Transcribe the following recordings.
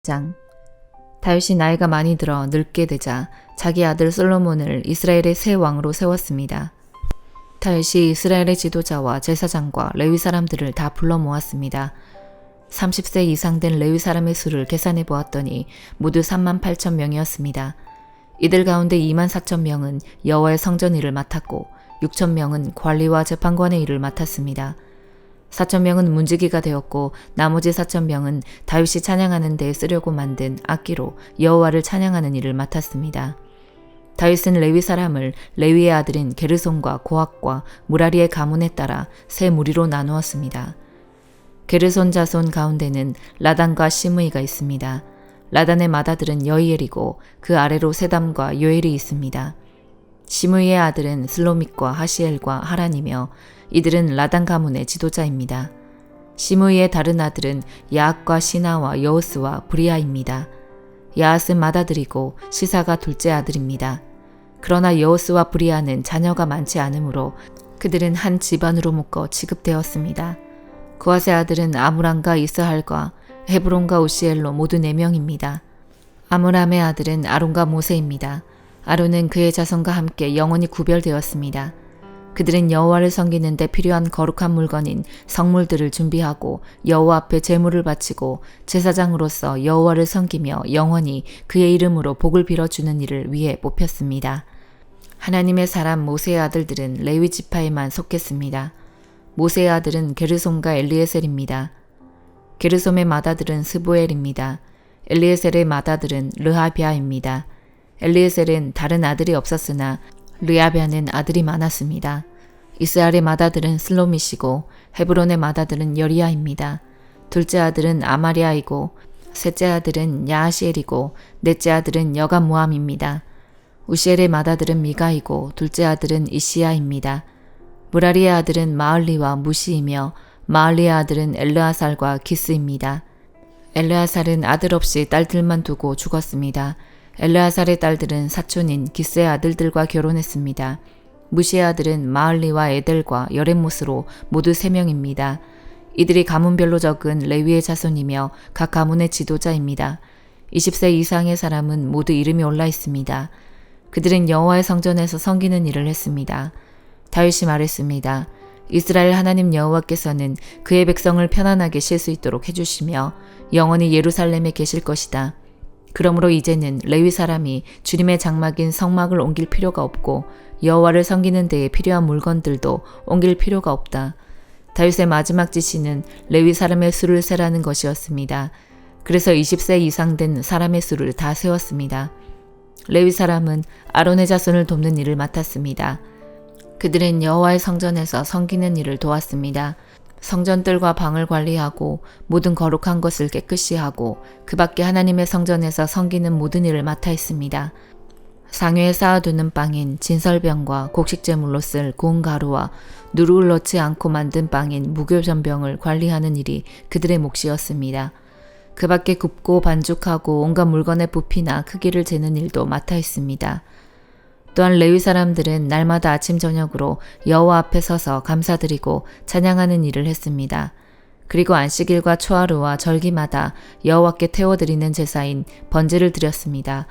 장. 다윗이 나이가 많이 들어 늙게 되자 자기 아들 솔로몬을 이스라엘의 새 왕으로 세웠습니다. 다윗이 이스라엘의 지도자와 제사장과 레위 사람들을 다 불러 모았습니다. 30세 이상 된 레위 사람의 수를 계산해 보았더니 모두 38,000명이었습니다. 이들 가운데 24,000명은 여호와의 성전 일을 맡았고 6,000명은 관리와 재판관의 일을 맡았습니다. 4,000명은 문지기가 되었고 나머지 4,000명은 다윗이 찬양하는 데에 쓰려고 만든 악기로 여호와를 찬양하는 일을 맡았습니다. 다윗은 레위 사람을 레위의 아들인 게르손과 고학과 무라리의 가문에 따라 세 무리로 나누었습니다. 게르손 자손 가운데는 라단과 시므이가 있습니다. 라단의 맏아들은 여이엘이고 그 아래로 세담과 요엘이 있습니다. 시므이의 아들은 슬로밋과 하시엘과 하란이며 이들은 라단 가문의 지도자입니다. 시므이의 다른 아들은 야앗과 시나와 여호스와 브리아입니다. 야앗은 맏아들이고 시사가 둘째 아들입니다. 그러나 여호스와 브리아는 자녀가 많지 않으므로 그들은 한 집안으로 묶어 취급되었습니다. 그앗의 아들은 아므람과 이스할과 헤브론과 우시엘로 모두 4명입니다. 아므람의 아들은 아론과 모세입니다. 아론은 그의 자손과 함께 영원히 구별되었습니다. 그들은 여호와를 섬기는 데 필요한 거룩한 물건인 성물들을 준비하고 여호와 앞에 제물을 바치고 제사장으로서 여호와를 섬기며 영원히 그의 이름으로 복을 빌어주는 일을 위해 뽑혔습니다. 하나님의 사람 모세의 아들들은 레위 지파에만 속했습니다. 모세의 아들은 게르솜과 엘리에셀입니다. 게르솜의 맏아들은 스부엘입니다. 엘리에셀의 맏아들은 르하비아입니다. 엘리에셀은 다른 아들이 없었으나 르하비아는 아들이 많았습니다. 이스라엘의 맏아들은 슬로밋이고 헤브론의 맏아들은 여리야입니다. 둘째 아들은 아마리아이고 셋째 아들은 야하시엘이고 넷째 아들은 여감무함입니다. 우시엘의 맏아들은 미가이고 둘째 아들은 이시야입니다. 무라리의 아들은 마을리와 무시이며 마을리의 아들은 엘르아살과 기스입니다. 엘르아살은 아들 없이 딸들만 두고 죽었습니다. 엘르아살의 딸들은 사촌인 기스의 아들들과 결혼했습니다. 무시의 아들은 마을리와 에델과 여렛못으로 모두 3명입니다. 이들이 가문별로 적은 레위의 자손이며 각 가문의 지도자입니다. 20세 이상의 사람은 모두 이름이 올라 있습니다. 그들은 여호와의 성전에서 섬기는 일을 했습니다. 다윗이 말했습니다. 이스라엘 하나님 여호와께서는 그의 백성을 편안하게 쉴 수 있도록 해주시며 영원히 예루살렘에 계실 것이다. 그러므로 이제는 레위 사람이 주님의 장막인 성막을 옮길 필요가 없고 여호와를 섬기는 데에 필요한 물건들도 옮길 필요가 없다. 다윗의 마지막 지시는 레위 사람의 수를 세라는 것이었습니다. 그래서 20세 이상 된 사람의 수를 다 세웠습니다. 레위 사람은 아론의 자손을 돕는 일을 맡았습니다. 그들은 여호와의 성전에서 섬기는 일을 도왔습니다. 성전들과 방을 관리하고 모든 거룩한 것을 깨끗이 하고 그 밖에 하나님의 성전에서 섬기는 모든 일을 맡아 했습니다. 상회에 쌓아두는 빵인 진설병과 곡식제물로 쓸 고운 가루와 누룩을 넣지 않고 만든 빵인 무교전병을 관리하는 일이 그들의 몫이었습니다. 그 밖에 굽고 반죽하고 온갖 물건의 부피나 크기를 재는 일도 맡아 했습니다. 또한 레위 사람들은 날마다 아침 저녁으로 여호와 앞에 서서 감사드리고 찬양하는 일을 했습니다. 그리고 안식일과 초하루와 절기마다 여호와께 태워드리는 제사인 번제를 드렸습니다.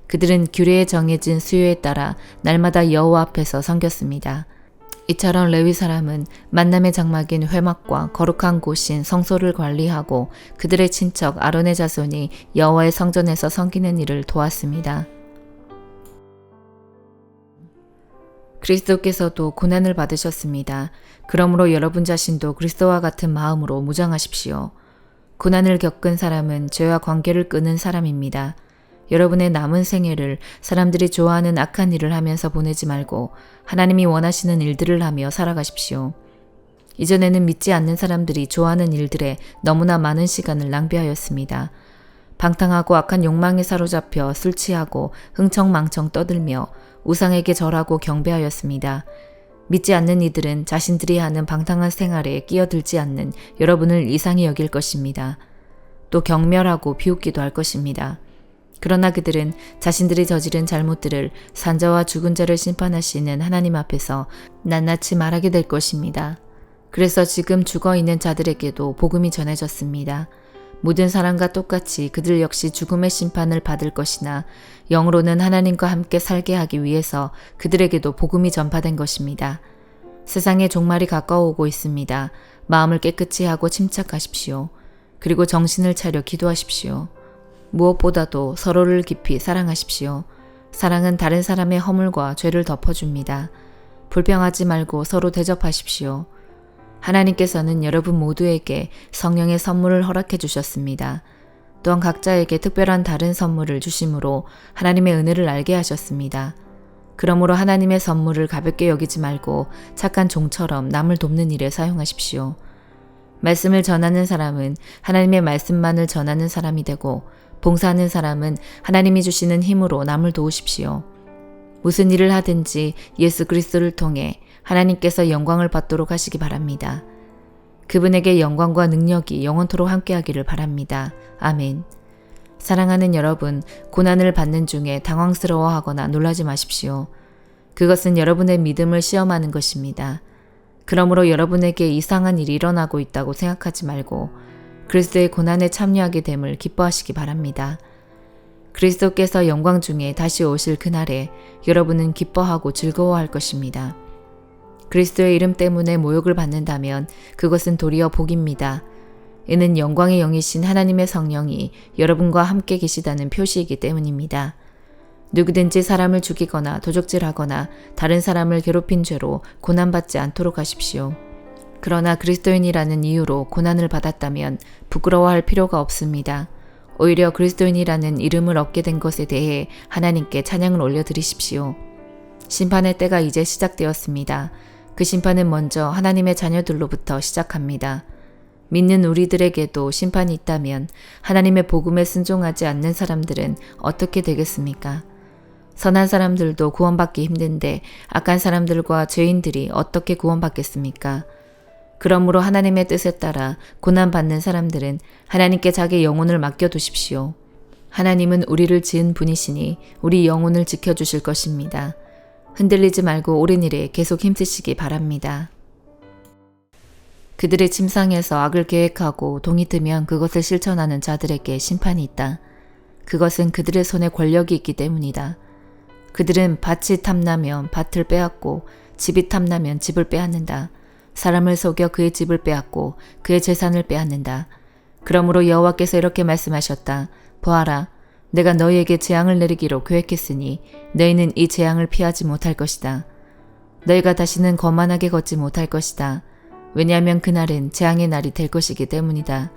그들은 규례에 정해진 수요에 따라 날마다 여호와 앞에서 섬겼습니다. 이처럼 레위 사람은 만남의 장막인 회막과 거룩한 곳인 성소를 관리하고 그들의 친척 아론의 자손이 여호와의 성전에서 섬기는 일을 도왔습니다. 그리스도께서도 고난을 받으셨습니다. 그러므로 여러분 자신도 그리스도와 같은 마음으로 무장하십시오. 고난을 겪은 사람은 죄와 관계를 끊은 사람입니다. 여러분의 남은 생애를 사람들이 좋아하는 악한 일을 하면서 보내지 말고 하나님이 원하시는 일들을 하며 살아가십시오. 이전에는 믿지 않는 사람들이 좋아하는 일들에 너무나 많은 시간을 낭비하였습니다. 방탕하고 악한 욕망에 사로잡혀 술 취하고 흥청망청 떠들며 우상에게 절하고 경배하였습니다. 믿지 않는 이들은 자신들이 하는 방탕한 생활에 끼어들지 않는 여러분을 이상히 여길 것입니다. 또 경멸하고 비웃기도 할 것입니다. 그러나 그들은 자신들이 저지른 잘못들을 산자와 죽은 자를 심판하시는 하나님 앞에서 낱낱이 말하게 될 것입니다. 그래서 지금 죽어있는 자들에게도 복음이 전해졌습니다. 모든 사람과 똑같이 그들 역시 죽음의 심판을 받을 것이나 영으로는 하나님과 함께 살게 하기 위해서 그들에게도 복음이 전파된 것입니다. 세상의 종말이 가까워오고 있습니다. 마음을 깨끗이 하고 침착하십시오. 그리고 정신을 차려 기도하십시오. 무엇보다도 서로를 깊이 사랑하십시오. 사랑은 다른 사람의 허물과 죄를 덮어줍니다. 불평하지 말고 서로 대접하십시오. 하나님께서는 여러분 모두에게 성령의 선물을 허락해 주셨습니다. 또한 각자에게 특별한 다른 선물을 주심으로 하나님의 은혜를 알게 하셨습니다. 그러므로 하나님의 선물을 가볍게 여기지 말고 착한 종처럼 남을 돕는 일에 사용하십시오. 말씀을 전하는 사람은 하나님의 말씀만을 전하는 사람이 되고 봉사하는 사람은 하나님이 주시는 힘으로 남을 도우십시오. 무슨 일을 하든지 예수 그리스도를 통해 하나님께서 영광을 받도록 하시기 바랍니다. 그분에게 영광과 능력이 영원토록 함께하기를 바랍니다. 아멘. 사랑하는 여러분, 고난을 받는 중에 당황스러워하거나 놀라지 마십시오. 그것은 여러분의 믿음을 시험하는 것입니다. 그러므로 여러분에게 이상한 일이 일어나고 있다고 생각하지 말고 그리스도의 고난에 참여하게 됨을 기뻐하시기 바랍니다. 그리스도께서 영광 중에 다시 오실 그날에 여러분은 기뻐하고 즐거워할 것입니다. 그리스도의 이름 때문에 모욕을 받는다면 그것은 도리어 복입니다. 이는 영광의 영이신 하나님의 성령이 여러분과 함께 계시다는 표시이기 때문입니다. 누구든지 사람을 죽이거나 도적질하거나 다른 사람을 괴롭힌 죄로 고난받지 않도록 하십시오. 그러나 그리스도인이라는 이유로 고난을 받았다면 부끄러워할 필요가 없습니다. 오히려 그리스도인이라는 이름을 얻게 된 것에 대해 하나님께 찬양을 올려드리십시오. 심판의 때가 이제 시작되었습니다. 그 심판은 먼저 하나님의 자녀들로부터 시작합니다. 믿는 우리들에게도 심판이 있다면 하나님의 복음에 순종하지 않는 사람들은 어떻게 되겠습니까? 선한 사람들도 구원받기 힘든데 악한 사람들과 죄인들이 어떻게 구원받겠습니까? 그러므로 하나님의 뜻에 따라 고난받는 사람들은 하나님께 자기 영혼을 맡겨두십시오. 하나님은 우리를 지은 분이시니 우리 영혼을 지켜주실 것입니다. 흔들리지 말고 옳은 일에 계속 힘쓰시기 바랍니다. 그들의 침상에서 악을 계획하고 동이 트면 그것을 실천하는 자들에게 심판이 있다. 그것은 그들의 손에 권력이 있기 때문이다. 그들은 밭이 탐나면 밭을 빼앗고 집이 탐나면 집을 빼앗는다. 사람을 속여 그의 집을 빼앗고 그의 재산을 빼앗는다. 그러므로 여호와께서 이렇게 말씀하셨다. 보아라, 내가 너희에게 재앙을 내리기로 계획했으니 너희는 이 재앙을 피하지 못할 것이다. 너희가 다시는 거만하게 걷지 못할 것이다. 왜냐하면 그날은 재앙의 날이 될 것이기 때문이다.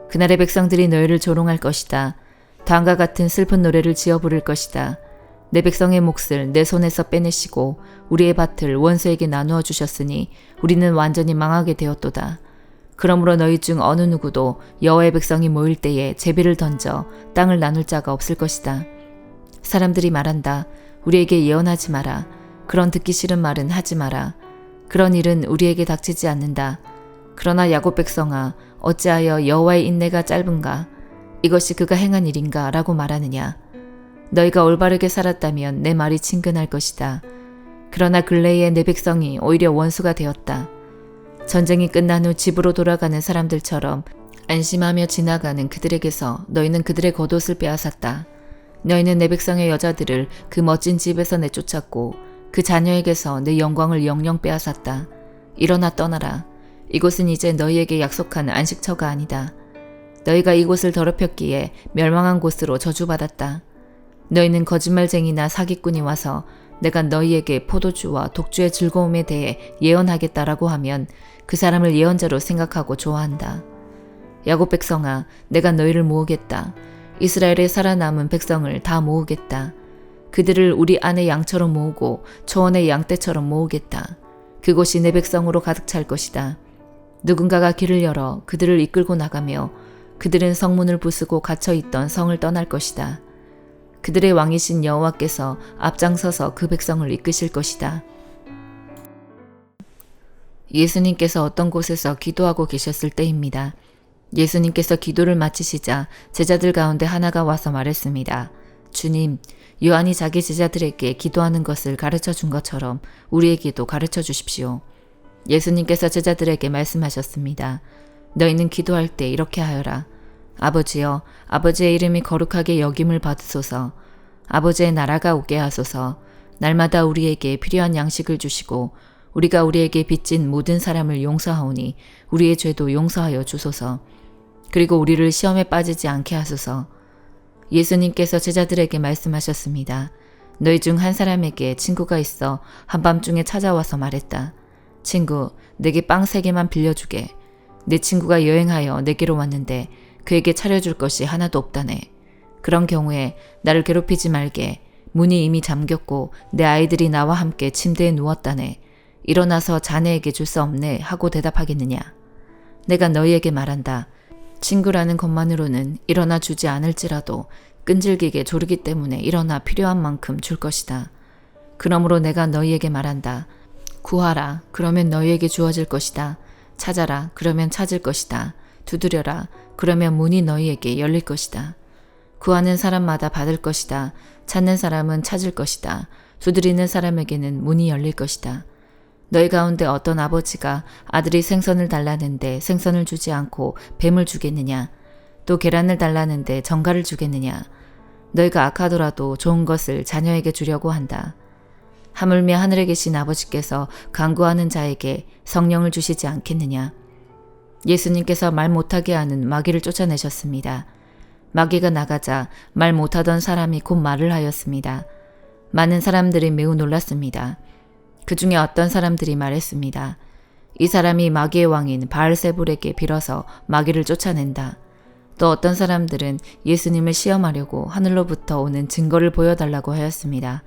그날의 백성들이 너희를 조롱할 것이다. 다음과 같은 슬픈 노래를 지어 부를 것이다. 내 백성의 몫을 내 손에서 빼내시고 우리의 밭을 원수에게 나누어 주셨으니 우리는 완전히 망하게 되었도다. 그러므로 너희 중 어느 누구도 여호와의 백성이 모일 때에 제비를 던져 땅을 나눌 자가 없을 것이다. 사람들이 말한다. 우리에게 예언하지 마라. 그런 듣기 싫은 말은 하지 마라. 그런 일은 우리에게 닥치지 않는다. 그러나 야곱 백성아, 어찌하여 여호와의 인내가 짧은가? 이것이 그가 행한 일인가? 라고 말하느냐? 너희가 올바르게 살았다면 내 말이 친근할 것이다. 그러나 근래에 내 백성이 오히려 원수가 되었다. 전쟁이 끝난 후 집으로 돌아가는 사람들처럼 안심하며 지나가는 그들에게서 너희는 그들의 겉옷을 빼앗았다. 너희는 내 백성의 여자들을 그 멋진 집에서 내쫓았고 그 자녀에게서 내 영광을 영영 빼앗았다. 일어나 떠나라. 이곳은 이제 너희에게 약속한 안식처가 아니다. 너희가 이곳을 더럽혔기에 멸망한 곳으로 저주받았다. 너희는 거짓말쟁이나 사기꾼이 와서 내가 너희에게 포도주와 독주의 즐거움에 대해 예언하겠다라고 하면 그 사람을 예언자로 생각하고 좋아한다. 야곱 백성아, 내가 너희를 모으겠다. 이스라엘의 살아남은 백성을 다 모으겠다. 그들을 우리 안의 양처럼 모으고 초원의 양떼처럼 모으겠다. 그곳이 내 백성으로 가득 찰 것이다. 누군가가 길을 열어 그들을 이끌고 나가며 그들은 성문을 부수고 갇혀있던 성을 떠날 것이다. 그들의 왕이신 여호와께서 앞장서서 그 백성을 이끄실 것이다. 예수님께서 어떤 곳에서 기도하고 계셨을 때입니다. 예수님께서 기도를 마치시자 제자들 가운데 하나가 와서 말했습니다. 주님, 요한이 자기 제자들에게 기도하는 것을 가르쳐 준 것처럼 우리에게도 가르쳐 주십시오. 예수님께서 제자들에게 말씀하셨습니다. 너희는 기도할 때 이렇게 하여라. 아버지여, 아버지의 이름이 거룩하게 여김을 받으소서. 아버지의 나라가 오게 하소서. 날마다 우리에게 필요한 양식을 주시고 우리가 우리에게 빚진 모든 사람을 용서하오니 우리의 죄도 용서하여 주소서. 그리고 우리를 시험에 빠지지 않게 하소서. 예수님께서 제자들에게 말씀하셨습니다. 너희 중 한 사람에게 친구가 있어 한밤중에 찾아와서 말했다. 친구, 내게 빵 3개만 빌려주게. 내 친구가 여행하여 내게로 왔는데 그에게 차려줄 것이 하나도 없다네. 그런 경우에 나를 괴롭히지 말게. 문이 이미 잠겼고 내 아이들이 나와 함께 침대에 누웠다네. 일어나서 자네에게 줄 수 없네 하고 대답하겠느냐. 내가 너희에게 말한다. 친구라는 것만으로는 일어나 주지 않을지라도 끈질기게 조르기 때문에 일어나 필요한 만큼 줄 것이다. 그러므로 내가 너희에게 말한다. 구하라. 그러면 너희에게 주어질 것이다. 찾아라. 그러면 찾을 것이다. 두드려라. 그러면 문이 너희에게 열릴 것이다. 구하는 사람마다 받을 것이다. 찾는 사람은 찾을 것이다. 두드리는 사람에게는 문이 열릴 것이다. 너희 가운데 어떤 아버지가 아들이 생선을 달라는데 생선을 주지 않고 뱀을 주겠느냐? 또 계란을 달라는데 정갈을 주겠느냐? 너희가 악하더라도 좋은 것을 자녀에게 주려고 한다. 하물며 하늘에 계신 아버지께서 간구하는 자에게 성령을 주시지 않겠느냐? 예수님께서 말 못하게 하는 마귀를 쫓아내셨습니다. 마귀가 나가자 말 못하던 사람이 곧 말을 하였습니다. 많은 사람들이 매우 놀랐습니다. 그 중에 어떤 사람들이 말했습니다. 이 사람이 마귀의 왕인 바알세불에게 빌어서 마귀를 쫓아낸다. 또 어떤 사람들은 예수님을 시험하려고 하늘로부터 오는 증거를 보여달라고 하였습니다.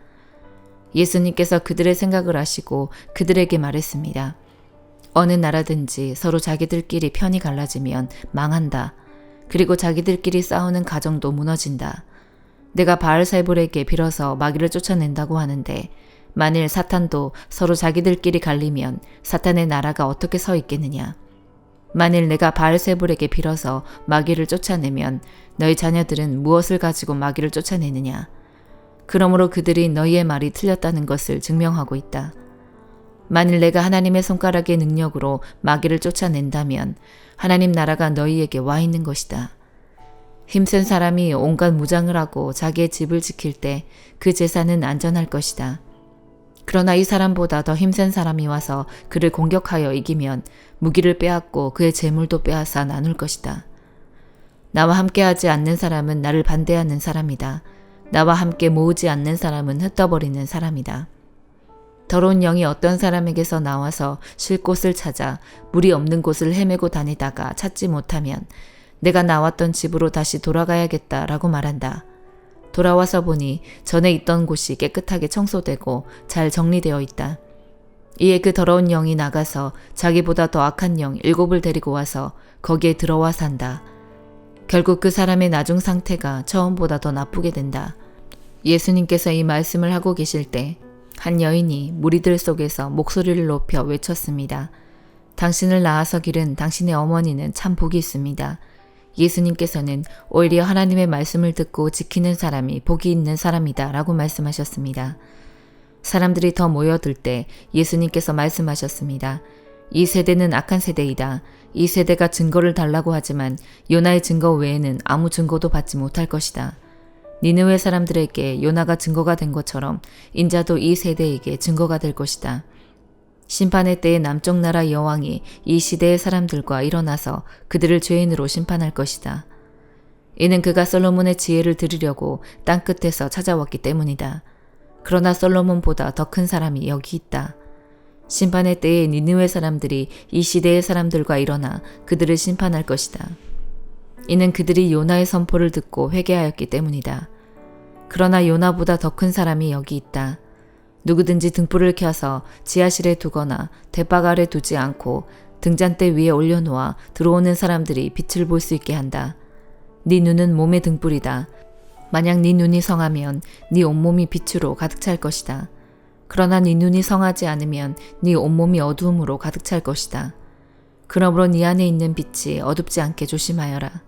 예수님께서 그들의 생각을 아시고 그들에게 말했습니다. 어느 나라든지 서로 자기들끼리 편이 갈라지면 망한다. 그리고 자기들끼리 싸우는 가정도 무너진다. 내가 바알세불에게 빌어서 마귀를 쫓아낸다고 하는데 만일 사탄도 서로 자기들끼리 갈리면 사탄의 나라가 어떻게 서 있겠느냐. 만일 내가 바알세불에게 빌어서 마귀를 쫓아내면 너희 자녀들은 무엇을 가지고 마귀를 쫓아내느냐. 그러므로 그들이 너희의 말이 틀렸다는 것을 증명하고 있다. 만일 내가 하나님의 손가락의 능력으로 마귀를 쫓아낸다면 하나님 나라가 너희에게 와 있는 것이다. 힘센 사람이 온갖 무장을 하고 자기의 집을 지킬 때 그 재산은 안전할 것이다. 그러나 이 사람보다 더 힘센 사람이 와서 그를 공격하여 이기면 무기를 빼앗고 그의 재물도 빼앗아 나눌 것이다. 나와 함께하지 않는 사람은 나를 반대하는 사람이다. 나와 함께 모으지 않는 사람은 흩어버리는 사람이다. 더러운 영이 어떤 사람에게서 나와서 쉴 곳을 찾아 물이 없는 곳을 헤매고 다니다가 찾지 못하면 내가 나왔던 집으로 다시 돌아가야겠다라고 말한다. 돌아와서 보니 전에 있던 곳이 깨끗하게 청소되고 잘 정리되어 있다. 이에 그 더러운 영이 나가서 자기보다 더 악한 영 7을 데리고 와서 거기에 들어와 산다. 결국 그 사람의 나중 상태가 처음보다 더 나쁘게 된다. 예수님께서 이 말씀을 하고 계실 때 한 여인이 무리들 속에서 목소리를 높여 외쳤습니다. 당신을 낳아서 기른 당신의 어머니는 참 복이 있습니다. 예수님께서는 오히려 하나님의 말씀을 듣고 지키는 사람이 복이 있는 사람이다 라고 말씀하셨습니다. 사람들이 더 모여들 때 예수님께서 말씀하셨습니다. 이 세대는 악한 세대이다. 이 세대가 증거를 달라고 하지만 요나의 증거 외에는 아무 증거도 받지 못할 것이다. 니느웨 사람들에게 요나가 증거가 된 것처럼 인자도 이 세대에게 증거가 될 것이다. 심판의 때에 남쪽 나라 여왕이 이 시대의 사람들과 일어나서 그들을 죄인으로 심판할 것이다. 이는 그가 솔로몬의 지혜를 들으려고 땅끝에서 찾아왔기 때문이다. 그러나 솔로몬보다 더 큰 사람이 여기 있다. 심판의 때에 니느웨 사람들이 이 시대의 사람들과 일어나 그들을 심판할 것이다. 이는 그들이 요나의 선포를 듣고 회개하였기 때문이다. 그러나 요나보다 더 큰 사람이 여기 있다. 누구든지 등불을 켜서 지하실에 두거나 대박 아래 두지 않고 등잔대 위에 올려놓아 들어오는 사람들이 빛을 볼 수 있게 한다. 네 눈은 몸의 등불이다. 만약 네 눈이 성하면 네 온몸이 빛으로 가득 찰 것이다. 그러나 네 눈이 성하지 않으면 네 온몸이 어두움으로 가득 찰 것이다. 그러므로 네 안에 있는 빛이 어둡지 않게 조심하여라.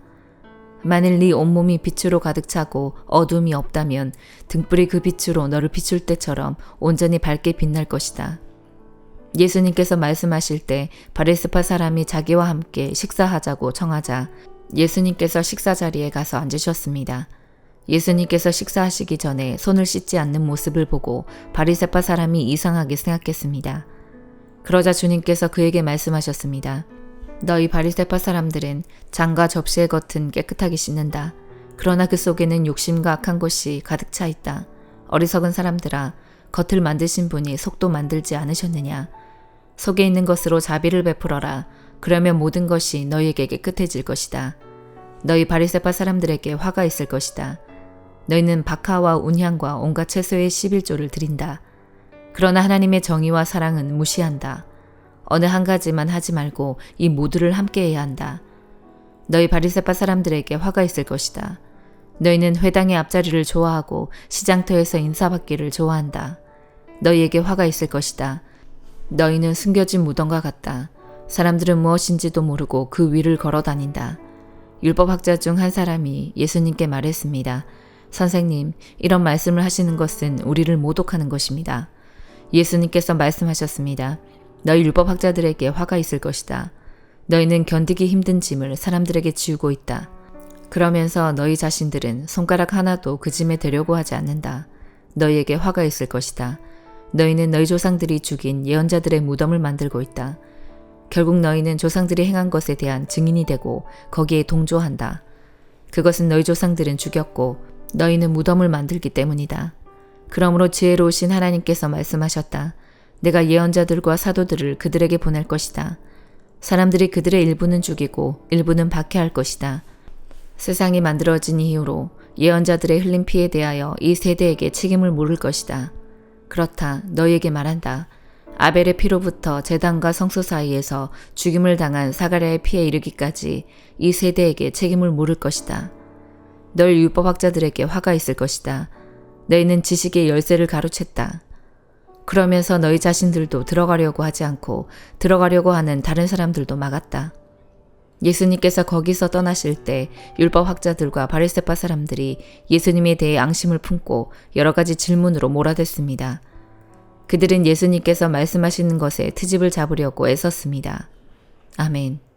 만일 네 온몸이 빛으로 가득 차고 어둠이 없다면 등불이 그 빛으로 너를 비출 때처럼 온전히 밝게 빛날 것이다. 예수님께서 말씀하실 때 바리새파 사람이 자기와 함께 식사하자고 청하자 예수님께서 식사 자리에 가서 앉으셨습니다. 예수님께서 식사하시기 전에 손을 씻지 않는 모습을 보고 바리새파 사람이 이상하게 생각했습니다. 그러자 주님께서 그에게 말씀하셨습니다. 너희 바리새파 사람들은 잔과 접시의 겉은 깨끗하게 씻는다. 그러나 그 속에는 욕심과 악한 것이 가득 차 있다. 어리석은 사람들아, 겉을 만드신 분이 속도 만들지 않으셨느냐? 속에 있는 것으로 자비를 베풀어라. 그러면 모든 것이 너희에게 깨끗해질 것이다. 너희 바리새파 사람들에게 화가 있을 것이다. 너희는 박하와 운향과 온갖 채소의 11조를 드린다. 그러나 하나님의 정의와 사랑은 무시한다. 어느 한 가지만 하지 말고 이 모두를 함께 해야 한다. 너희 바리새파 사람들에게 화가 있을 것이다. 너희는 회당의 앞자리를 좋아하고 시장터에서 인사받기를 좋아한다. 너희에게 화가 있을 것이다. 너희는 숨겨진 무덤과 같다. 사람들은 무엇인지도 모르고 그 위를 걸어 다닌다. 율법학자 중 한 사람이 예수님께 말했습니다. 선생님, 이런 말씀을 하시는 것은 우리를 모독하는 것입니다. 예수님께서 말씀하셨습니다. 너희 율법학자들에게 화가 있을 것이다. 너희는 견디기 힘든 짐을 사람들에게 지우고 있다. 그러면서 너희 자신들은 손가락 하나도 그 짐에 대려고 하지 않는다. 너희에게 화가 있을 것이다. 너희는 너희 조상들이 죽인 예언자들의 무덤을 만들고 있다. 결국 너희는 조상들이 행한 것에 대한 증인이 되고 거기에 동조한다. 그것은 너희 조상들은 죽였고 너희는 무덤을 만들기 때문이다. 그러므로 지혜로우신 하나님께서 말씀하셨다. 내가 예언자들과 사도들을 그들에게 보낼 것이다. 사람들이 그들의 일부는 죽이고 일부는 박해할 것이다. 세상이 만들어진 이후로 예언자들의 흘린 피에 대하여 이 세대에게 책임을 물을 것이다. 그렇다. 너희에게 말한다. 아벨의 피로부터 제단과 성소 사이에서 죽임을 당한 사가랴의 피에 이르기까지 이 세대에게 책임을 물을 것이다. 너희 율법학자들에게 화가 있을 것이다. 너희는 지식의 열쇠를 가로챘다. 그러면서 너희 자신들도 들어가려고 하지 않고 들어가려고 하는 다른 사람들도 막았다. 예수님께서 거기서 떠나실 때 율법학자들과 바리새파 사람들이 예수님에 대해 앙심을 품고 여러 가지 질문으로 몰아댔습니다. 그들은 예수님께서 말씀하시는 것에 트집을 잡으려고 애썼습니다. 아멘.